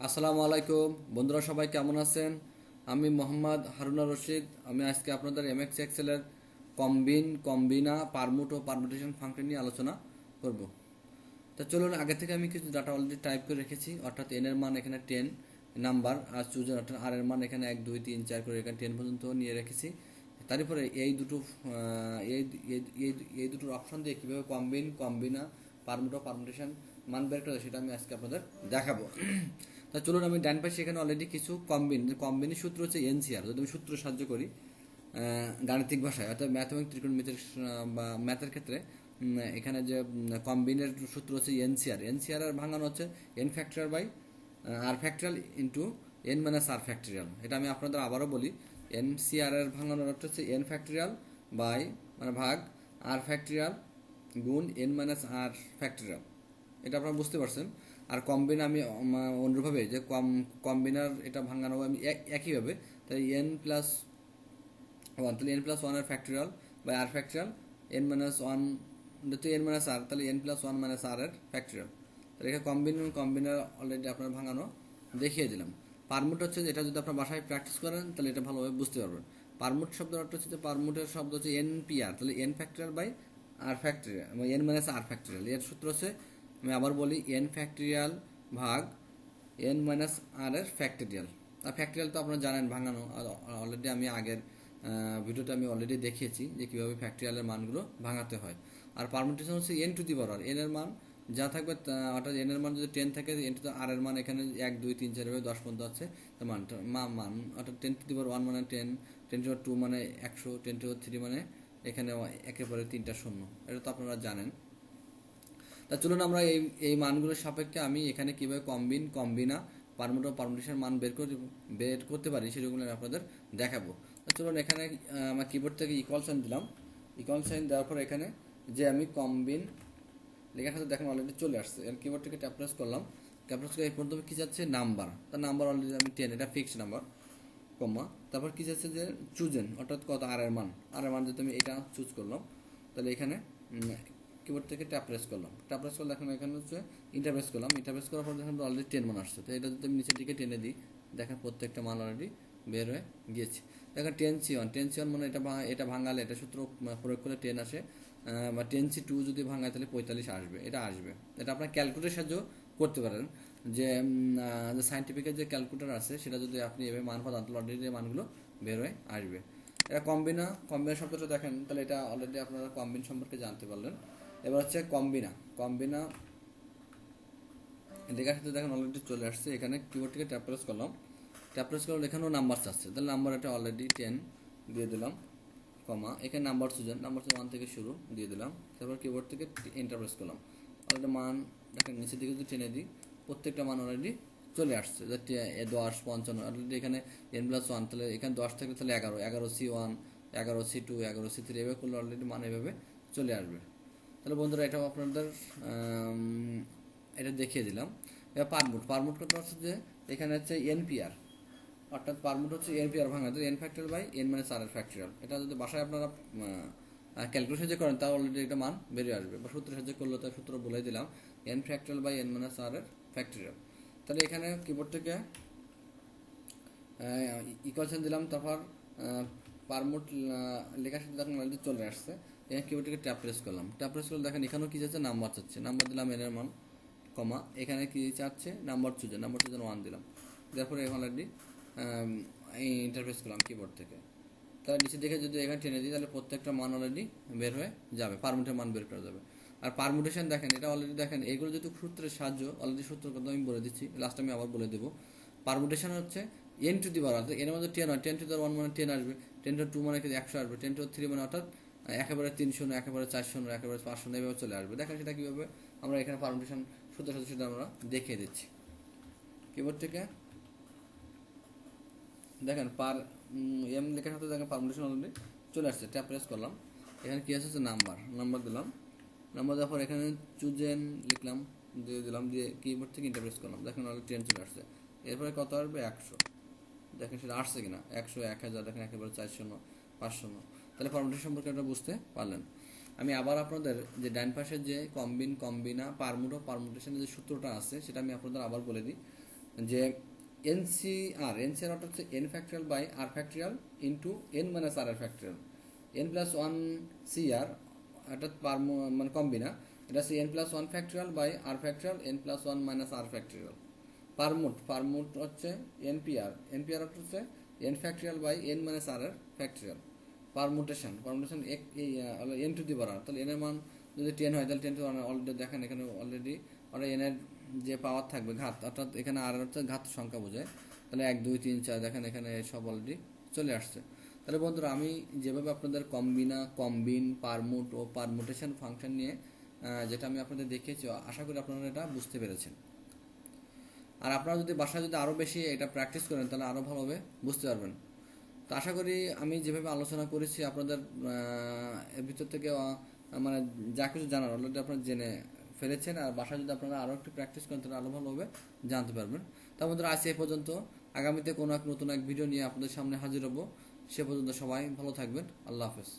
আসসালামু আলাইকুম বন্ধুরা, সবাই কেমন আছেন? আমি মোহাম্মদ হারুনা রশিদ। আমি আজকে আপনাদের এমএক্স এক্সেলের কম্বিন, কম্বিনা, পারমুট ও পারমুটেশন ফাংশন নিয়ে আলোচনা করব। তা চলুন, আগে থেকে আমি কিছু ডাটা অলরেডি টাইপ করে রেখেছি, অর্থাৎ এন এর মান এখানে 10 নাম্বার, আর চুজের অর্থাৎ আর এর মান এখানে 1 2 3 4 করে এখানে 10 পর্যন্ত নিয়ে রেখেছি। তারপরে এই দুটোর অপশন দিয়ে কীভাবে কম্বিন, কম্বিনা, পারমুট ও পারমুটেশন মান বের করা যায় সেটা আমি আজকে আপনাদের দেখাবো। তা চলুন, আমি ডান পাশে এখানে অলরেডি কিছু কম্বিনের সূত্র হচ্ছে এনসিআর। যদি আমি সূত্র সাহায্য করি গাণিতিক ভাষায়, অর্থাৎ ম্যাথ এবং ত্রিকোণমিতির বা ম্যাথের ক্ষেত্রে এখানে যে কম্বিনের সূত্র হচ্ছে এনসিআর। এনসিআর এর ভাঙানো হচ্ছে n factorial by r factorial into n minus r factorial. এটা আমি আপনাদের আবারও বলি, এনসিআর এর ভাঙানোর অর্থ হচ্ছে এন ফ্যাক্টরিয়াল বাই মানে ভাগ আর ফ্যাক্টরিয়াল গুণ এন মাইনাস আর ফ্যাক্টরিয়াল। এটা আপনারা বুঝতে পারছেন। আর কম্বিন আমি অনুরূপভাবে যে কম্বিনার এটা ভাঙানো আমি একইভাবে, তাই এন প্লাস ওয়ান, তাহলে এন প্লাস ওয়ানের factorial by r factorial n minus one, যেহেতু এন মাইনাস আর তাহলে n plus one minus r এর ফ্যাক্টরিয়াল। তাহলে এখানে কম্বিনার অলরেডি আপনার ভাঙানো দেখিয়ে দিলাম। পারমুট হচ্ছে, এটা যদি আপনার বাসায় প্র্যাকটিস করেন তাহলে এটা ভালোভাবে বুঝতে পারবেন। পারমুট শব্দের অর্থ হচ্ছে যে পারমুটের শব্দ হচ্ছে এন পি আর, তাহলে n factorial by r factorial, n minus r factorial. এর সূত্র হচ্ছে, আমি আবার বলি, এন ফ্যাক্টরিয়াল ভাগ এন মাইনাস আর এর ফ্যাক্টরিয়াল। আর ফ্যাক্টরিয়াল তো আপনারা জানেন ভাঙানো, অলরেডি আমি আগের ভিডিওতে আমি অলরেডি দেখিয়েছি যে কীভাবে ফ্যাক্টরিয়ালের মানগুলো ভাঙাতে হয়। আর পারমুটেশন হচ্ছে N to the power N এর মান যা থাকবে, অর্থাৎ এন এর মান যদি 10 থাকে, এন টু দি আর এর মান এখানে 1 2 3 4 10 পর্যন্ত আছে, মান অর্থাৎ 10 টু দি পাওয়ার 1 মানে 10, 10 টু দি পাওয়ার 2 মানে 100, 10 টু দি পাওয়ার 3 মানে এখানে একেবারে 3টা শূন্য। এটা তো আপনারা জানেন। তা চলুন আমরা এই মানগুলোর সাপেক্ষে আমি এখানে কীভাবে কম্বিন, কম্বিনা, পারমুট ও পারমুটেশন মান বের করতে পারি সেগুলো আমি আপনাদের দেখাবো। তা চলুন, এখানে আমার কিবোর্ড থেকে ইকুয়াল সাইন দিলাম। ইকুয়াল সাইন দেওয়ার পর এখানে যে আমি কম্বিন লেখার সাথে দেখেন অলরেডি চলে আসছে। এর কিবোর্ড থেকে ট্যাপ প্রেস করলাম। ট্যাপ প্রেস করে এই পর্যন্ত কী যাচ্ছে, নাম্বার। তার নাম্বার অলরেডি আমি 10, এটা ফিক্সড নাম্বার, কমা। তারপর কী যাচ্ছে যে চুজেন, অর্থাৎ কত আর এর মান। আর এর মান যদি আমি এটা চুজ করলাম, তাহলে এখানে কিবোর্ড থেকে ট্যাপ প্রেস করলাম। ট্যাপ প্রেস করলে এখন এখানে হচ্ছে ইন্টারপ্রেস করলাম। ইন্টারপ্রেস করার পর দেখেন অলরেডি 10 মান আসছে। তো এটা যদি আমি নিচের দিকে টেনে দিই, দেখেন প্রত্যেকটা মান অলরেডি বের হয়ে গিয়েছে। দেখেন 10C1, 10C1 মানে এটা ভাঙালে এটা সূত্র প্রয়োগ করলে 10 আসে, বা 10C2 যদি ভাঙায় তাহলে 45 আসবে, এটা আসবে। এটা আপনার ক্যালকুলেটার সাহায্য করতে পারেন, যে সাইন্টিফিকের যে ক্যালকুলেটার আছে সেটা যদি আপনি এভাবে মান পান তাহলে অলরেডি মানগুলো বের হয়ে আসবে। এটা কম্বিনা শব্দটা দেখেন, তাহলে এটা অলরেডি আপনারা কম্বিন সম্পর্কে জানতে পারলেন। এবার হচ্ছে কম্বিনা লেখার সাথে দেখেন অলরেডি চলে আসছে। এখানে কিবোর্ড থেকে ট্যাপ প্রেস করলাম। ট্যাপ প্রেস করলে এখানেও নাম্বার আসছে, তাহলে নাম্বার এটা অলরেডি 10 দিয়ে দিলাম, কমা। এখানে নাম্বার সুজন 1 থেকে শুরু দিয়ে দিলাম। তারপর কিবোর্ড থেকে এন্টার প্রেস করলাম। অলরেডি মান দেখেন নিচের দিকে যদি টেনে দিই, প্রত্যেকটা মান অলরেডি চলে আসছে। 10 55 অলরেডি এখানে n প্লাস 1, তাহলে এখানে 10 থাকলে তাহলে 11, 11C1, 11C2, 11C3 এভাবে করলে অলরেডি মান এভাবে চলে আসবে। তাহলে বন্ধুরা, এটাও আপনাদের এটা দেখিয়ে দিলাম। এবার পারমুট করতে হচ্ছে যে এখানে হচ্ছে এনপিআর, অর্থাৎ পারমুট হচ্ছে এনপিআর ভাঙা, n factorial by n minus r এর ফ্যাক্টরিয়াল। এটা যদি বাসায় আপনারা ক্যালকুলেশন যে করেন তাহলে অলরেডি একটা মান বেরিয়ে আসবে, বা সূত্র সাহায্যে করলে তার সূত্র বলে দিলাম, n factorial by n minus r এর ফ্যাক্টরিয়াল। তাহলে এখানে কিবোর্ড থেকে ইকুয়েশন দিলাম, তারপর পারমুট লেখার সাথে দেখেন অলরেডি চলে আসছে। এখানে কিবোর্ড থেকে ট্যাপ প্রেস করলাম। ট্যাপ প্রেস করলে দেখেন এখানেও কি যাচ্ছে, নাম্বার চাচ্ছে। নাম্বার দিলাম এন এর মান, কমা। এখানে কি চাচ্ছে, নাম্বার চুজেন 1 দিলাম। তারপরে এখন অলরেডি ইন্টারফেস করলাম কিবোর্ড থেকে। তাহলে নিচে দেখে যদি এখানে টেনে দিই তাহলে প্রত্যেকটা মান অলরেডি বের হয়ে যাবে, পারমুটের মান বের করা যাবে। আর পারমুটেশন দেখেন, এটা অলরেডি দেখেন এগুলো যেহেতু সূত্রের সাহায্য, অলরেডি সূত্র কথা আমি বলে দিচ্ছি, লাস্ট আমি আবার বলে দেবো। পারমুটেশন হচ্ছে এন টু দি পাওয়ার, অর্থাৎ এর মধ্যে 10 হয়, 10 টু দি পাওয়ার 1 মানে 10 আসবে, 10 টু 2 মানে 100 আসবে, 10 টু 3 মানে অর্থাৎ একেবারে 300, একেবারে 400, একেবারে 500 এভাবে চলে আসবে। দেখেন সেটা কীভাবে আমরা এখানে পারমুটেশন সূত্রের সাথে সেটা আমরা দেখিয়ে দিচ্ছি কিবোর্ড থেকে। দেখেন এম লেখার সাথে দেখেন পারমুটেশন অলরেডি চলে আসছে। ট্যাপ প্রেস করলাম। এখানে কী আসছে, নাম্বার দিলাম। নাম্বার দেওয়ার পর এখানে চুজেন লিখলাম, দিয়ে দিলাম, দিয়ে কিবোর্ড থেকে ইন্টারপ্রেস করলাম। দেখেন অলরেডি 10 চলে আসছে। এরপরে কত আসবে, 100। দেখেন সেটা আসছে কিনা, 100, 1000, দেখেন একেবারে 400, 500। তাহলে পারমুটেশন সম্পর্কে আপনারা বুঝতে পারলেন। আমি আবার আপনাদের যে ডান পাশের যে কম্বিন, কম্বিনা, পারমুট ও পারমুটেশনের যে সূত্রটা আছে সেটা আমি আপনাদের আবার বলে দিই। যে এনসিআর অর্থাৎ হচ্ছে n factorial by r factorial into n minus r factorial, n plus one C r অর্থাৎ মানে কম্বিনা, এটা হচ্ছে n plus one factorial by r factorial n plus one minus r factorial. Permute হচ্ছে এনপিআর হচ্ছে n factorial by n minus r এর factorial. Permutation n to the power, তাহলে n এর মান যদি 10 হয় তাহলে 10 টু অলরেডি দেখেন এখানে অলরেডি এন এর যে পাওয়ার থাকবে ঘাত, অর্থাৎ এখানে আর হচ্ছে ঘাত সংখ্যা বোঝায়, তাহলে 1 2 3 4 দেখেন এখানে সব অলরেডি চলে আসছে। তাহলে বন্ধুরা আমি যেভাবে আপনাদের কম্বিন, পারমুট ও পারমুটেশন ফাংশন নিয়ে যেটা আমি আপনাদের দেখিয়েছি, আশা করি আপনারা এটা বুঝতে পেরেছেন। আর আপনারা যদি বাসায় যদি আরও বেশি এটা প্র্যাকটিস করেন তাহলে আরও ভালোভাবে বুঝতে পারবেন। তো আশা করি আমি যেভাবে আলোচনা করেছি আপনাদের এর ভিতর থেকে মানে যা কিছু জানার অলরেডি আপনারা জেনে ফেলেছেন, আর বাসায় যদি আপনারা আরও একটু প্র্যাকটিস করেন তাহলে আরও ভালোভাবে জানতে পারবেন। তার মধ্যে আজ এই পর্যন্ত, আগামীতে কোনো এক নতুন এক ভিডিও নিয়ে আপনাদের সামনে হাজির হব। সে পর্যন্ত সবাই ভালো থাকবেন। আল্লাহ হাফেজ।